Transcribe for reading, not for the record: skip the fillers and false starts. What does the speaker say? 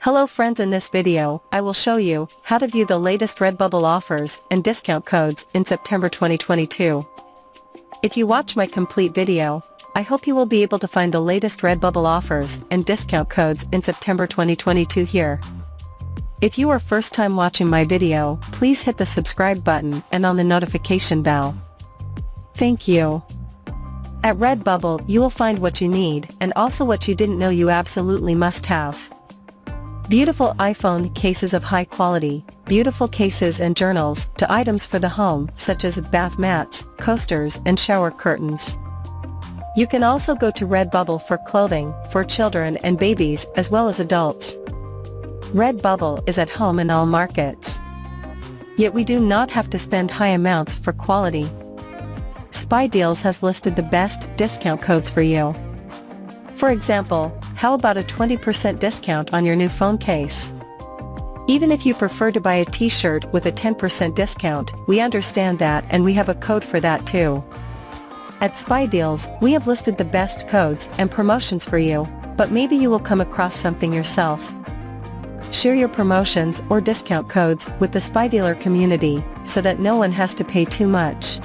Hello friends, in this video, I will show you how to view the latest Redbubble offers and discount codes in September 2022. If you watch my complete video, I hope you will be able to find the latest Redbubble offers and discount codes in September 2022 here. If you are first time watching my video, please hit the subscribe button and on the notification bell. Thank you. At Redbubble you will find what you need and also what you didn't know you absolutely must have. Beautiful iPhone cases of high quality, beautiful cases and journals to items for the home such as bath mats, coasters and shower curtains. You can also go to Redbubble for clothing, for children and babies as well as adults. Redbubble is at home in all markets. Yet we do not have to spend high amounts for quality. Spy Deals has listed the best discount codes for you. For example, how about a 20% discount on your new phone case? Even if you prefer to buy a t-shirt with a 10% discount, we understand that and we have a code for that too. At Spy Deals, we have listed the best codes and promotions for you, but maybe you will come across something yourself. Share your promotions or discount codes with the Spy Dealer community, so that no one has to pay too much.